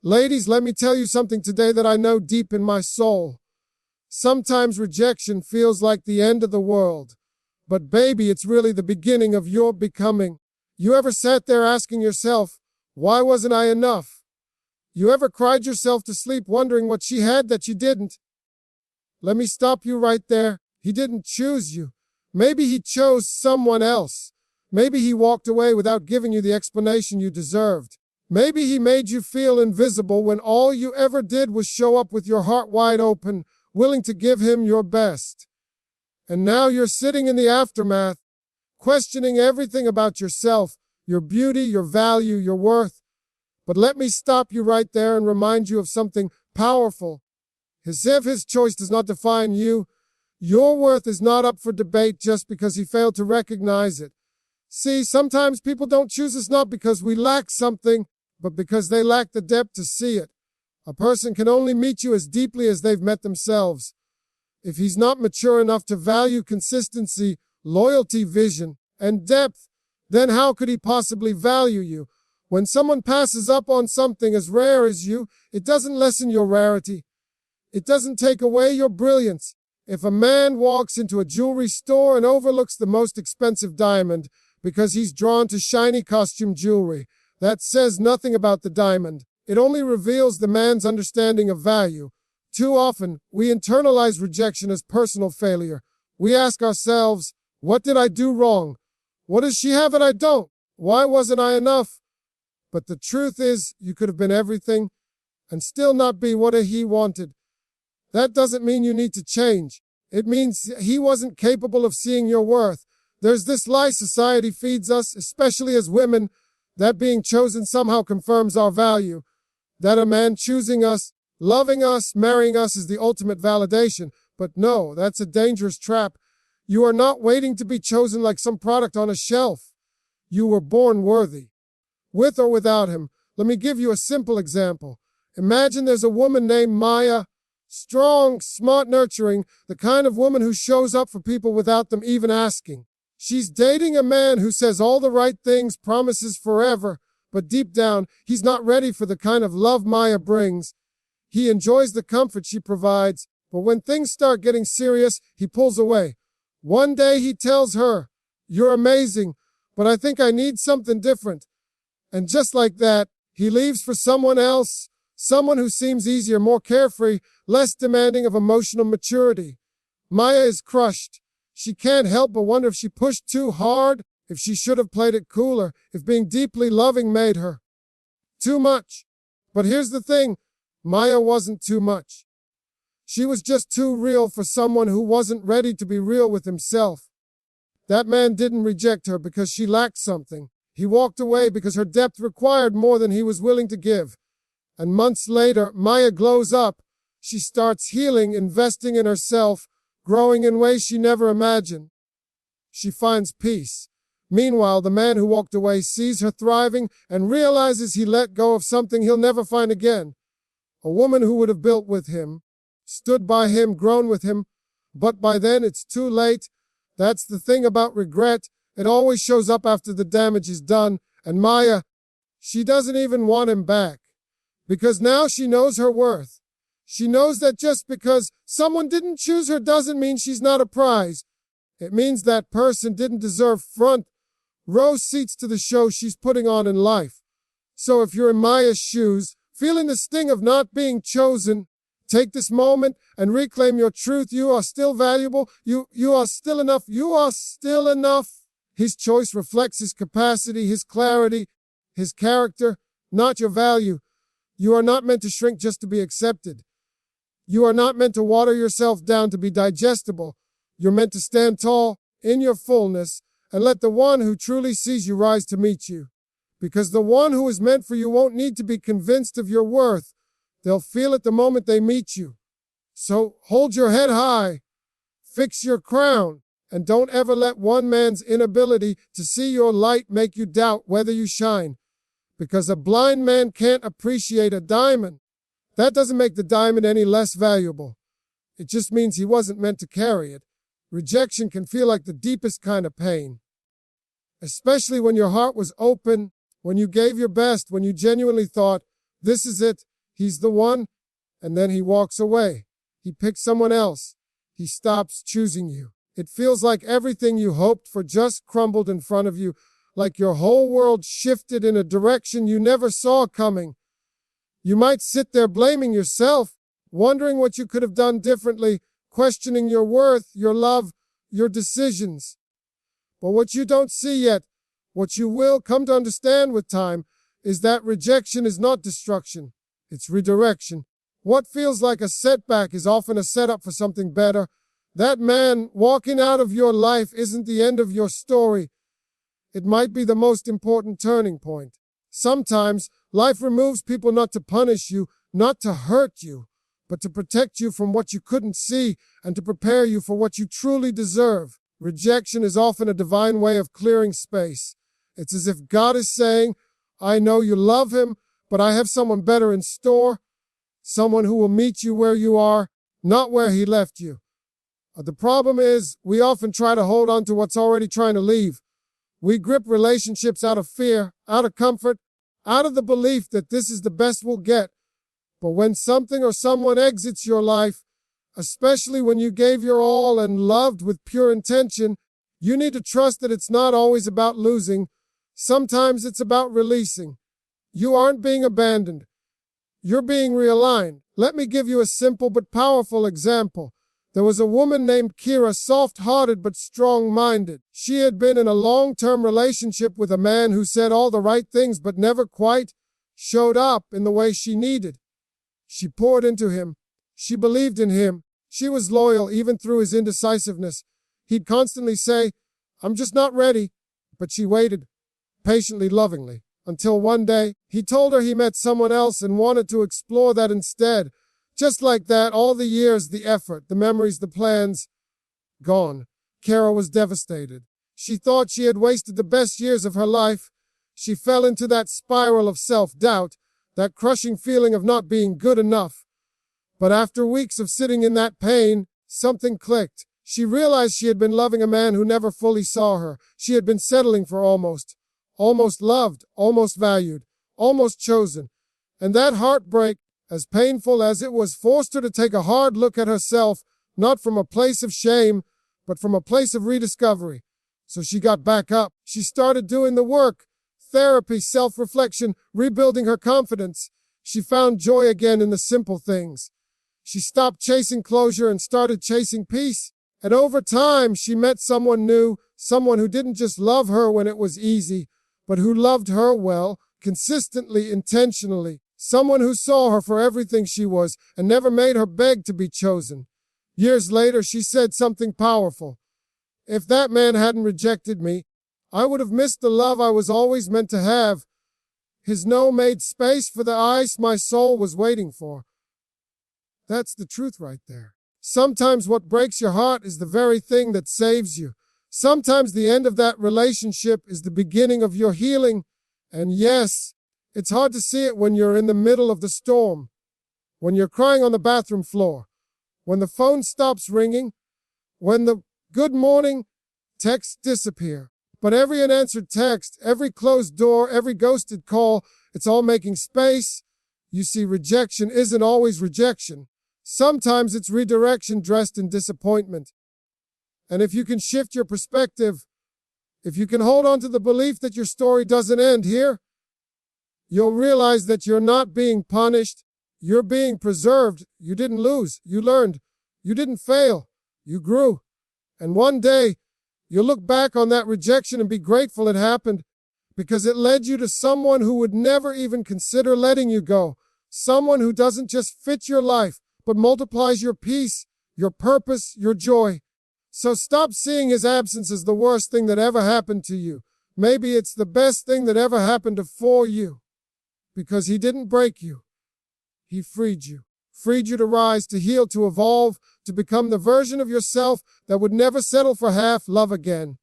Ladies, let me tell you something today that I know deep in my soul. Sometimes rejection feels like the end of the world. But baby, it's really the beginning of your becoming. You ever sat there asking yourself, why wasn't I enough? You ever cried yourself to sleep wondering what she had that you didn't? Let me stop you right there. He didn't choose you. Maybe he chose someone else. Maybe he walked away without giving you the explanation you deserved. Maybe he made you feel invisible when all you ever did was show up with your heart wide open, willing to give him your best. And now you're sitting in the aftermath, questioning everything about yourself, your beauty, your value, your worth. But let me stop you right there and remind you of something powerful. As if his choice does not define you, your worth is not up for debate just because he failed to recognize it. See, sometimes people don't choose us not because we lack something, but because they lack the depth to see it. A person can only meet you as deeply as they've met themselves. If he's not mature enough to value consistency, loyalty, vision, and depth, then how could he possibly value you? When someone passes up on something as rare as you, it doesn't lessen your rarity. It doesn't take away your brilliance. If a man walks into a jewelry store and overlooks the most expensive diamond because he's drawn to shiny costume jewelry, that says nothing about the diamond. It only reveals the man's understanding of value. Too often, we internalize rejection as personal failure. We ask ourselves, what did I do wrong? What does she have that I don't? Why wasn't I enough? But the truth is, you could have been everything and still not be what he wanted. That doesn't mean you need to change. It means he wasn't capable of seeing your worth. There's this lie society feeds us, especially as women, that being chosen somehow confirms our value. That a man choosing us, loving us, marrying us is the ultimate validation. But no, that's a dangerous trap. You are not waiting to be chosen like some product on a shelf. You were born worthy. With or without him. Let me give you a simple example. Imagine there's a woman named Maya. Strong, smart, nurturing, the kind of woman who shows up for people without them even asking. She's dating a man who says all the right things, promises forever, but deep down, he's not ready for the kind of love Maya brings. He enjoys the comfort she provides, but when things start getting serious, he pulls away. One day he tells her, "You're amazing, but I think I need something different." And just like that, he leaves for someone else, someone who seems easier, more carefree, less demanding of emotional maturity. Maya is crushed. She can't help but wonder if she pushed too hard, if she should have played it cooler, if being deeply loving made her too much. But here's the thing, Maya wasn't too much. She was just too real for someone who wasn't ready to be real with himself. That man didn't reject her because she lacked something. He walked away because her depth required more than he was willing to give. And months later, Maya glows up. She starts healing, investing in herself, growing in ways she never imagined. She finds peace. Meanwhile, the man who walked away sees her thriving and realizes he let go of something he'll never find again. A woman who would have built with him, stood by him, grown with him, but by then it's too late. That's the thing about regret. It always shows up after the damage is done. And Maya, she doesn't even want him back. Because now she knows her worth. She knows that just because someone didn't choose her doesn't mean she's not a prize. It means that person didn't deserve front row seats to the show she's putting on in life. So if you're in Maya's shoes, feeling the sting of not being chosen, take this moment and reclaim your truth. You are still valuable. You are still enough. You are still enough. His choice reflects his capacity, his clarity, his character, not your value. You are not meant to shrink just to be accepted. You are not meant to water yourself down to be digestible. You're meant to stand tall in your fullness and let the one who truly sees you rise to meet you. Because the one who is meant for you won't need to be convinced of your worth. They'll feel it the moment they meet you. So hold your head high, fix your crown, and don't ever let one man's inability to see your light make you doubt whether you shine. Because a blind man can't appreciate a diamond. That doesn't make the diamond any less valuable. It just means he wasn't meant to carry it. Rejection can feel like the deepest kind of pain. Especially when your heart was open, when you gave your best, when you genuinely thought, this is it, He's the one, and then he walks away. He picks someone else. He stops choosing you. It feels like everything you hoped for just crumbled in front of you, like your whole world shifted in a direction you never saw coming. You might sit there blaming yourself, wondering what you could have done differently, questioning your worth, your love, your decisions. But what you don't see yet, what you will come to understand with time, is that rejection is not destruction, it's redirection. What feels like a setback is often a setup for something better. That man walking out of your life isn't the end of your story. It might be the most important turning point. Sometimes life removes people not to punish you, not to hurt you, but to protect you from what you couldn't see and to prepare you for what you truly deserve. Rejection is often a divine way of clearing space. It's as if God is saying, I know you love him, but I have someone better in store, someone who will meet you where you are, not where he left you. The problem is, we often try to hold on to what's already trying to leave. We grip relationships out of fear, out of comfort, out of the belief that this is the best we'll get. But when something or someone exits your life, especially when you gave your all and loved with pure intention, you need to trust that it's not always about losing. Sometimes it's about releasing. You aren't being abandoned. You're being realigned. Let me give you a simple but powerful example. There was a woman named Kira, soft-hearted but strong-minded. She had been in a long-term relationship with a man who said all the right things but never quite showed up in the way she needed. She poured into him. She believed in him. She was loyal even through his indecisiveness. He'd constantly say, I'm just not ready. But she waited, patiently, lovingly, until one day he told her he met someone else and wanted to explore that instead. Just like that, all the years, the effort, the memories, the plans, gone. Kara was devastated. She thought she had wasted the best years of her life. She fell into that spiral of self-doubt, that crushing feeling of not being good enough. But after weeks of sitting in that pain, something clicked. She realized she had been loving a man who never fully saw her. She had been settling for almost loved, almost valued, almost chosen. And that heartbreak, as painful as it was, forced her to take a hard look at herself, not from a place of shame, but from a place of rediscovery. So she got back up. She started doing the work, therapy, self-reflection, rebuilding her confidence. She found joy again in the simple things. She stopped chasing closure and started chasing peace. And over time, she met someone new, someone who didn't just love her when it was easy, but who loved her well, consistently, intentionally. Someone who saw her for everything she was and never made her beg to be chosen. Years later, she said something powerful. If that man hadn't rejected me, I would have missed the love I was always meant to have. His no made space for the ice my soul was waiting for. That's the truth right there. Sometimes what breaks your heart is the very thing that saves you. Sometimes the end of that relationship is the beginning of your healing. And yes, it's hard to see it when you're in the middle of the storm, when you're crying on the bathroom floor, when the phone stops ringing, when the good morning texts disappear. But every unanswered text, every closed door, every ghosted call, it's all making space. You see, rejection isn't always rejection. Sometimes it's redirection dressed in disappointment. And if you can shift your perspective, if you can hold on to the belief that your story doesn't end here, you'll realize that you're not being punished. You're being preserved. You didn't lose. You learned. You didn't fail. You grew. And one day, you'll look back on that rejection and be grateful it happened, because it led you to someone who would never even consider letting you go. Someone who doesn't just fit your life, but multiplies your peace, your purpose, your joy. So stop seeing his absence as the worst thing that ever happened to you. Maybe it's the best thing that ever happened for you. Because he didn't break you. He freed you. Freed you to rise, to heal, to evolve, to become the version of yourself that would never settle for half love again.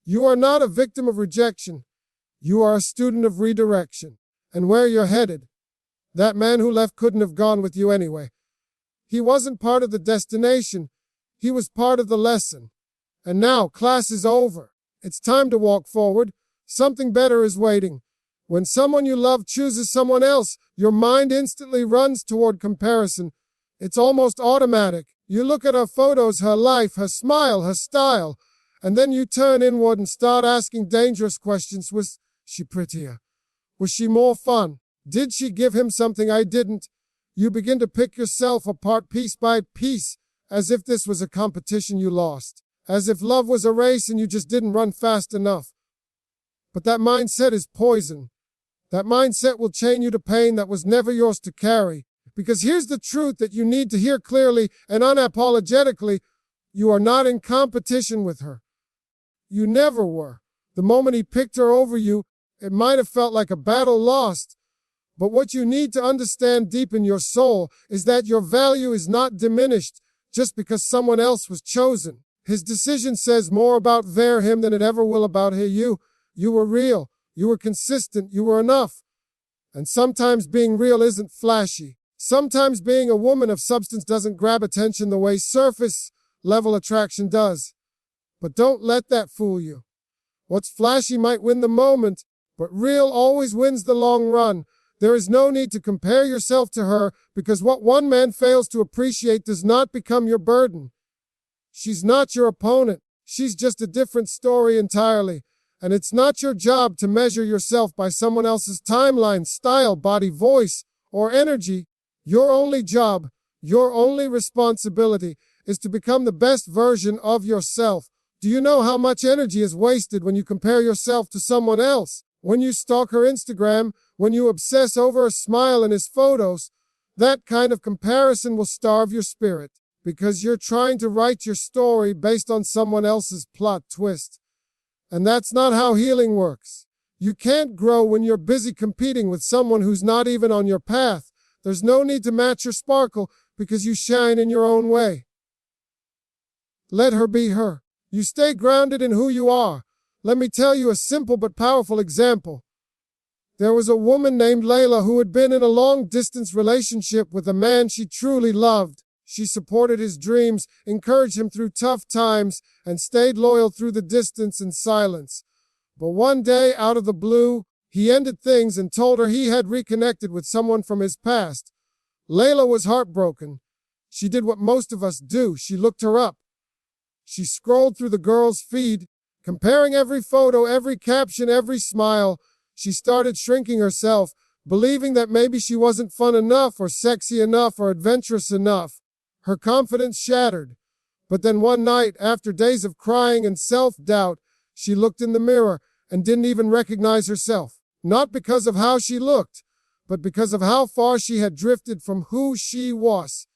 You are not a victim of rejection. You are a student of redirection. And where you're headed, that man who left couldn't have gone with you anyway. He wasn't part of the destination. He was part of the lesson. And now, class is over. It's time to walk forward. Something better is waiting. When someone you love chooses someone else, your mind instantly runs toward comparison. It's almost automatic. You look at her photos, her life, her smile, her style, and then you turn inward and start asking dangerous questions. Was she prettier? Was she more fun? Did she give him something I didn't? You begin to pick yourself apart piece by piece, as if this was a competition you lost, as if love was a race and you just didn't run fast enough. But that mindset is poison. That mindset will chain you to pain that was never yours to carry. Because here's the truth that you need to hear clearly and unapologetically. You are not in competition with her. You never were. The moment he picked her over you, it might have felt like a battle lost. But what you need to understand deep in your soul is that your value is not diminished just because someone else was chosen. His decision says more about him than it ever will about you. You were real. You were consistent. You were enough. And sometimes being real isn't flashy. Sometimes being a woman of substance doesn't grab attention the way surface level attraction does. But don't let that fool you. What's flashy might win the moment, but real always wins the long run. There is no need to compare yourself to her, because what one man fails to appreciate does not become your burden. She's not your opponent. She's just a different story entirely. And it's not your job to measure yourself by someone else's timeline, style, body, voice, or energy. Your only job, your only responsibility is to become the best version of yourself. Do you know how much energy is wasted when you compare yourself to someone else? When you stalk her Instagram, when you obsess over a smile in his photos, that kind of comparison will starve your spirit, because you're trying to write your story based on someone else's plot twist. And that's not how healing works. You can't grow when you're busy competing with someone who's not even on your path. There's no need to match your sparkle because you shine in your own way. Let her be her. You stay grounded in who you are. Let me tell you a simple but powerful example. There was a woman named Layla who had been in a long-distance relationship with a man she truly loved. She supported his dreams, encouraged him through tough times, and stayed loyal through the distance and silence. But one day, out of the blue, he ended things and told her he had reconnected with someone from his past. Layla was heartbroken. She did what most of us do. She looked her up. She scrolled through the girl's feed, comparing every photo, every caption, every smile. She started shrinking herself, believing that maybe she wasn't fun enough or sexy enough or adventurous enough. Her confidence shattered. But then one night, after days of crying and self-doubt, she looked in the mirror and didn't even recognize herself. Not because of how she looked, but because of how far she had drifted from who she was.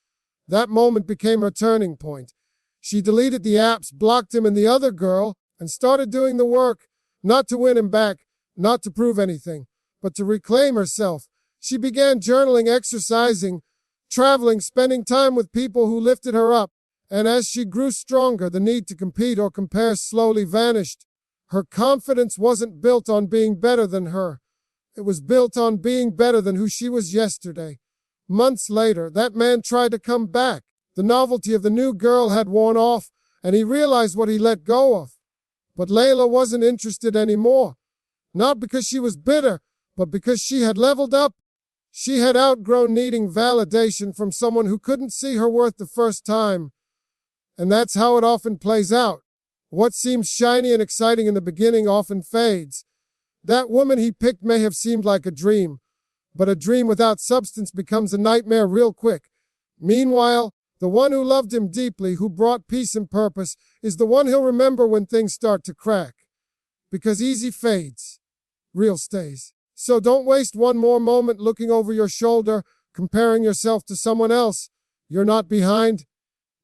That moment became her turning point. She deleted the apps, blocked him and the other girl, and started doing the work, not to win him back, not to prove anything, but to reclaim herself. She began journaling, exercising, traveling, spending time with people who lifted her up. And as she grew stronger, the need to compete or compare slowly vanished. Her confidence wasn't built on being better than her. It was built on being better than who she was yesterday. Months later, that man tried to come back. The novelty of the new girl had worn off, and he realized what he let go of. But Layla wasn't interested anymore. Not because she was bitter, but because she had leveled up. She had outgrown needing validation from someone who couldn't see her worth the first time. And that's how it often plays out. What seems shiny and exciting in the beginning often fades. That woman he picked may have seemed like a dream, but a dream without substance becomes a nightmare real quick. Meanwhile, the one who loved him deeply, who brought peace and purpose, is the one he'll remember when things start to crack. Because easy fades, real stays. So don't waste one more moment looking over your shoulder, comparing yourself to someone else. You're not behind.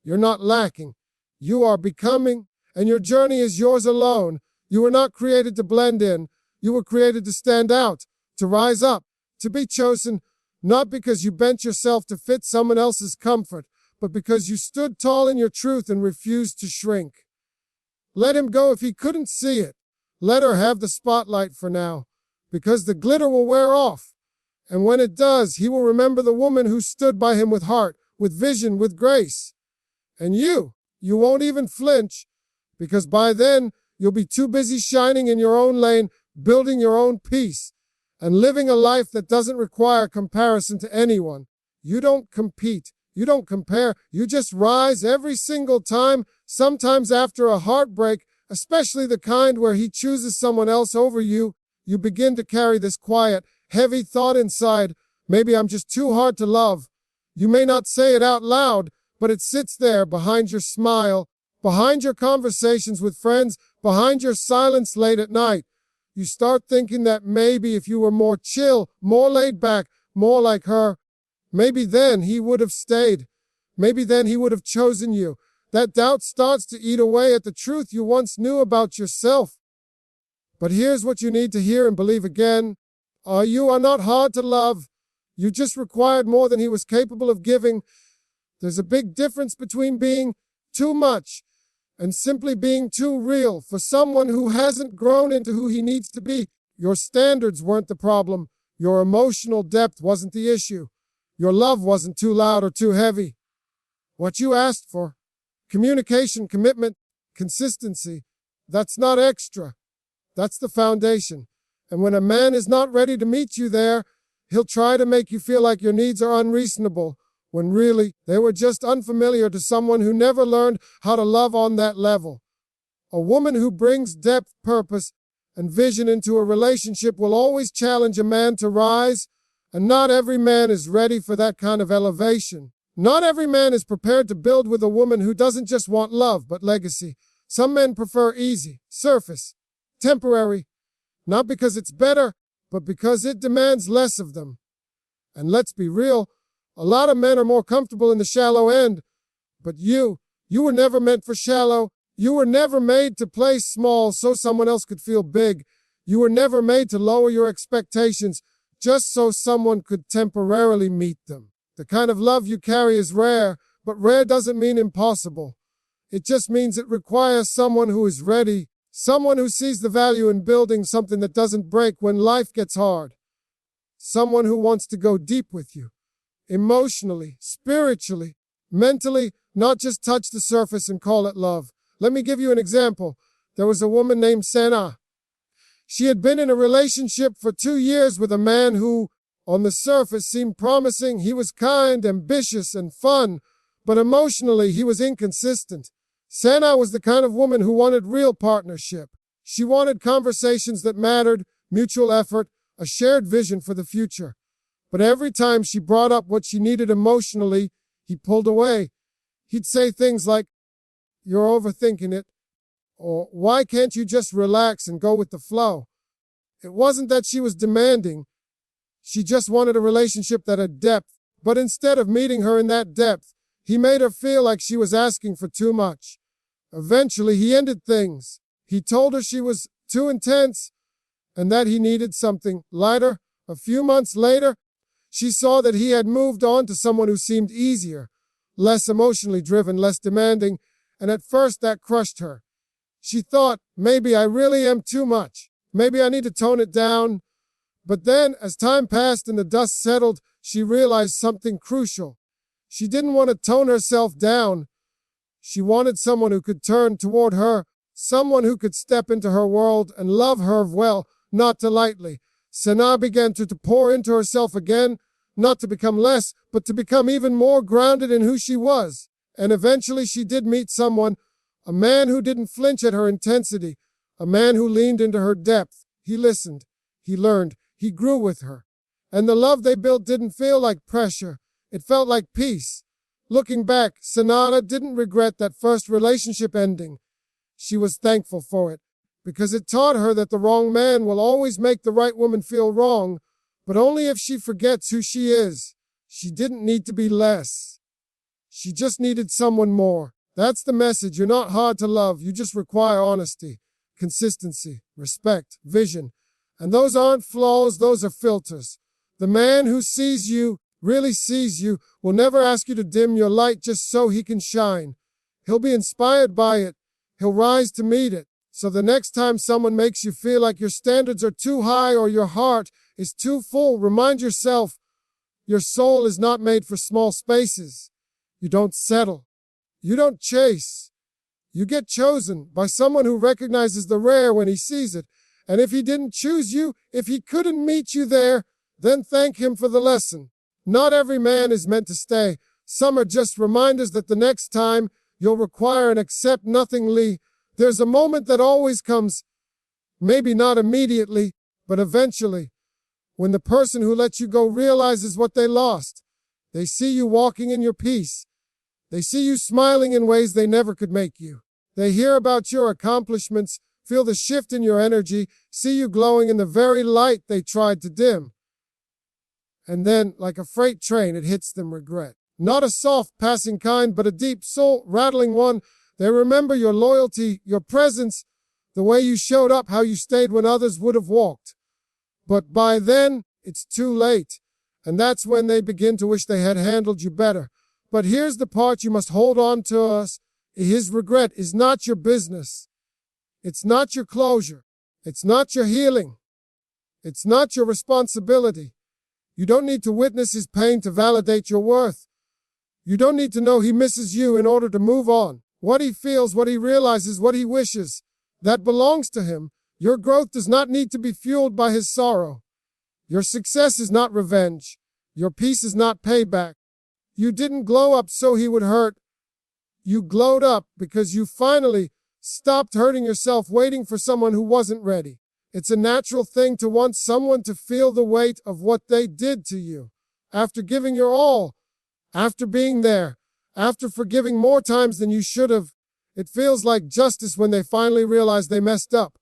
You're not lacking. You are becoming, and your journey is yours alone. You were not created to blend in. You were created to stand out, to rise up, to be chosen, not because you bent yourself to fit someone else's comfort, but because you stood tall in your truth and refused to shrink. Let him go if he couldn't see it. Let her have the spotlight for now, because the glitter will wear off. And when it does, he will remember the woman who stood by him with heart, with vision, with grace. And you won't even flinch, because by then, you'll be too busy shining in your own lane, building your own peace. and living a life that doesn't require comparison to anyone. You don't compete. You don't compare. You just rise every single time, sometimes after a heartbreak, especially the kind where he chooses someone else over you. You begin to carry this quiet, heavy thought inside. Maybe I'm just too hard to love. You may not say it out loud, but it sits there behind your smile, behind your conversations with friends, behind your silence late at night. You start thinking that maybe if you were more chill, more laid back, more like her, maybe then he would have stayed. Maybe then he would have chosen you. That doubt starts to eat away at the truth you once knew about yourself. But here's what you need to hear and believe again. You are not hard to love. You just required more than he was capable of giving. There's a big difference between being too much and simply being too real for someone who hasn't grown into who he needs to be. Your standards weren't the problem. Your emotional depth wasn't the issue. Your love wasn't too loud or too heavy. What you asked for, communication, commitment, consistency, that's not extra. That's the foundation. And when a man is not ready to meet you there, he'll try to make you feel like your needs are unreasonable, when really they were just unfamiliar to someone who never learned how to love on that level. A woman who brings depth, purpose, and vision into a relationship will always challenge a man to rise, and not every man is ready for that kind of elevation. Not every man is prepared to build with a woman who doesn't just want love, but legacy. Some men prefer easy, surface, temporary, not because it's better, but because it demands less of them. And let's be real, a lot of men are more comfortable in the shallow end. But you were never meant for shallow. You were never made to play small so someone else could feel big. You were never made to lower your expectations just so someone could temporarily meet them. The kind of love you carry is rare, but rare doesn't mean impossible. It just means it requires someone who is ready, someone who sees the value in building something that doesn't break when life gets hard. Someone who wants to go deep with you. Emotionally, spiritually, mentally, not just touch the surface and call it love. Let me give you an example. There was a woman named Sana. She had been in a relationship for 2 years with a man who, on the surface, seemed promising. He was kind, ambitious, and fun, but emotionally, he was inconsistent. Sana was the kind of woman who wanted real partnership. She wanted conversations that mattered, mutual effort, a shared vision for the future. But every time she brought up what she needed emotionally, he pulled away. He'd say things like, "You're overthinking it," or "Why can't you just relax and go with the flow?" It wasn't that she was demanding. She just wanted a relationship that had depth. But instead of meeting her in that depth, he made her feel like she was asking for too much. Eventually, he ended things. He told her she was too intense and that he needed something lighter. A few months later, she saw that he had moved on to someone who seemed easier, less emotionally driven, less demanding, and at first that crushed her. She thought, maybe I really am too much. Maybe I need to tone it down. But then, as time passed and the dust settled, she realized something crucial. She didn't want to tone herself down. She wanted someone who could turn toward her, someone who could step into her world and love her well, not too lightly. Sana began to pour into herself again, not to become less, but to become even more grounded in who she was. And eventually she did meet someone, a man who didn't flinch at her intensity, a man who leaned into her depth. He listened, he learned, he grew with her. And the love they built didn't feel like pressure. It felt like peace. Looking back, Sanada didn't regret that first relationship ending. She was thankful for it, because it taught her that the wrong man will always make the right woman feel wrong, but only if she forgets who she is. She didn't need to be less. She just needed someone more. That's the message. You're not hard to love. You just require honesty, consistency, respect, vision. And those aren't flaws, those are filters. The man who sees you, really sees you, will never ask you to dim your light just so he can shine. He'll be inspired by it. He'll rise to meet it. So the next time someone makes you feel like your standards are too high or your heart is too full, remind yourself, your soul is not made for small spaces. You don't settle. You don't chase. You get chosen by someone who recognizes the rare when he sees it. And if he didn't choose you, if he couldn't meet you there, then thank him for the lesson. Not every man is meant to stay. Some are just reminders that the next time you'll require and accept nothingly. There's a moment that always comes, maybe not immediately, but eventually, when the person who let you go realizes what they lost. They see you walking in your peace. They see you smiling in ways they never could make you. They hear about your accomplishments, feel the shift in your energy, see you glowing in the very light they tried to dim. And then, like a freight train, it hits them regret. Not a soft, passing kind, but a deep, soul-rattling one. They remember your loyalty, your presence, the way you showed up, how you stayed when others would have walked. But by then, it's too late. And that's when they begin to wish they had handled you better. But here's the part you must hold on to us. His regret is not your business. It's not your closure. It's not your healing. It's not your responsibility. You don't need to witness his pain to validate your worth. You don't need to know he misses you in order to move on. What he feels, what he realizes, what he wishes, that belongs to him. Your growth does not need to be fueled by his sorrow. Your success is not revenge. Your peace is not payback. You didn't glow up so he would hurt. You glowed up because you finally stopped hurting yourself waiting for someone who wasn't ready. It's a natural thing to want someone to feel the weight of what they did to you. After giving your all, after being there, after forgiving more times than you should have, it feels like justice when they finally realize they messed up.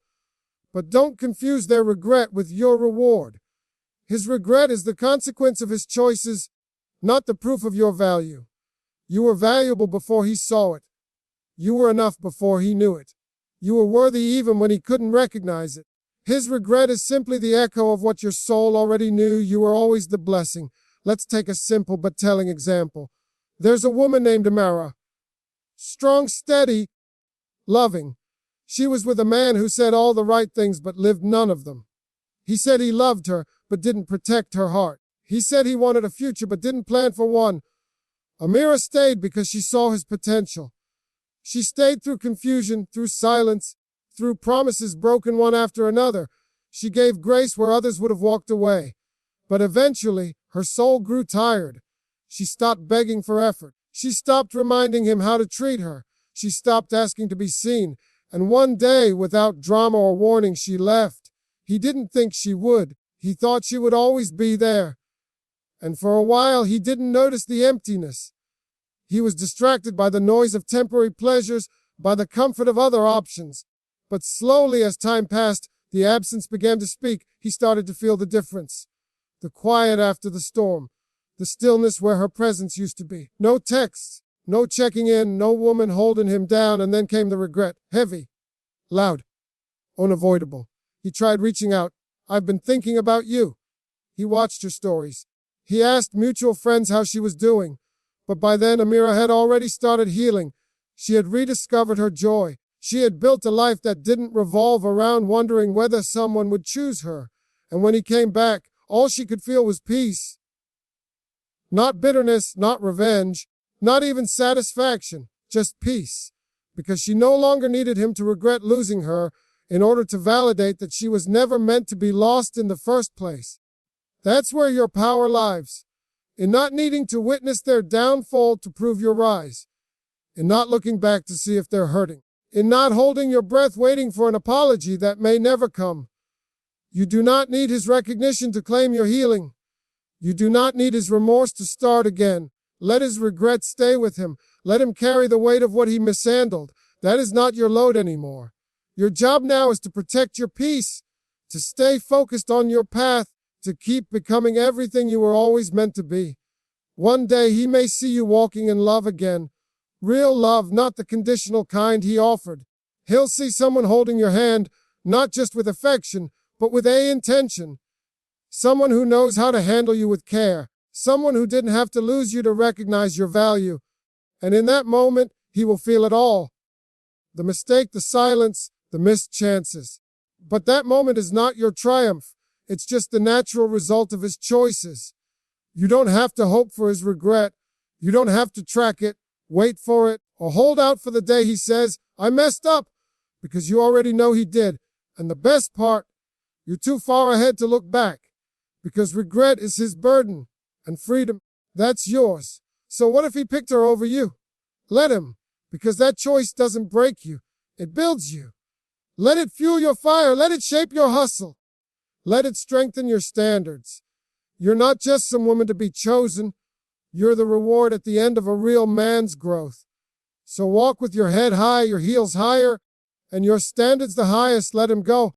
But don't confuse their regret with your reward. His regret is the consequence of his choices, not the proof of your value. You were valuable before he saw it. You were enough before he knew it. You were worthy even when he couldn't recognize it. His regret is simply the echo of what your soul already knew. You were always the blessing. Let's take a simple but telling example. There's a woman named Amara. Strong, steady, loving. She was with a man who said all the right things but lived none of them. He said he loved her but didn't protect her heart. He said he wanted a future but didn't plan for one. Amira stayed because she saw his potential. She stayed through confusion, through silence, through promises broken one after another. She gave grace where others would have walked away. But eventually, her soul grew tired. She stopped begging for effort. She stopped reminding him how to treat her. She stopped asking to be seen. And one day, without drama or warning, she left. He didn't think she would. He thought she would always be there. And for a while, he didn't notice the emptiness. He was distracted by the noise of temporary pleasures, by the comfort of other options. But slowly, as time passed, the absence began to speak. He started to feel the difference. The quiet after the storm. The stillness where her presence used to be. No texts, no checking in, no woman holding him down, and then came the regret. Heavy, loud, unavoidable. He tried reaching out. I've been thinking about you. He watched her stories. He asked mutual friends how she was doing. But by then, Amira had already started healing. She had rediscovered her joy. She had built a life that didn't revolve around wondering whether someone would choose her. And when he came back, all she could feel was peace. Not bitterness, not revenge, not even satisfaction, just peace. Because she no longer needed him to regret losing her in order to validate that she was never meant to be lost in the first place. That's where your power lies. In not needing to witness their downfall to prove your rise. In not looking back to see if they're hurting. In not holding your breath waiting for an apology that may never come. You do not need his recognition to claim your healing. You do not need his remorse to start again. Let his regret stay with him. Let him carry the weight of what he mishandled. That is not your load anymore. Your job now is to protect your peace, to stay focused on your path, to keep becoming everything you were always meant to be. One day he may see you walking in love again. Real love, not the conditional kind he offered. He'll see someone holding your hand, not just with affection, but with intention. Someone who knows how to handle you with care. Someone who didn't have to lose you to recognize your value. And in that moment, he will feel it all. The mistake, the silence, the missed chances. But that moment is not your triumph. It's just the natural result of his choices. You don't have to hope for his regret. You don't have to track it, wait for it, or hold out for the day he says, I messed up, because you already know he did. And the best part, You're too far ahead to look back, because regret is his burden, and freedom, that's yours. So what if he picked her over you? Let him, because that choice doesn't break you, it builds you. Let it fuel your fire, let it shape your hustle. Let it strengthen your standards. You're not just some woman to be chosen, you're the reward at the end of a real man's growth. So walk with your head high, your heels higher, and your standards the highest. Let him go.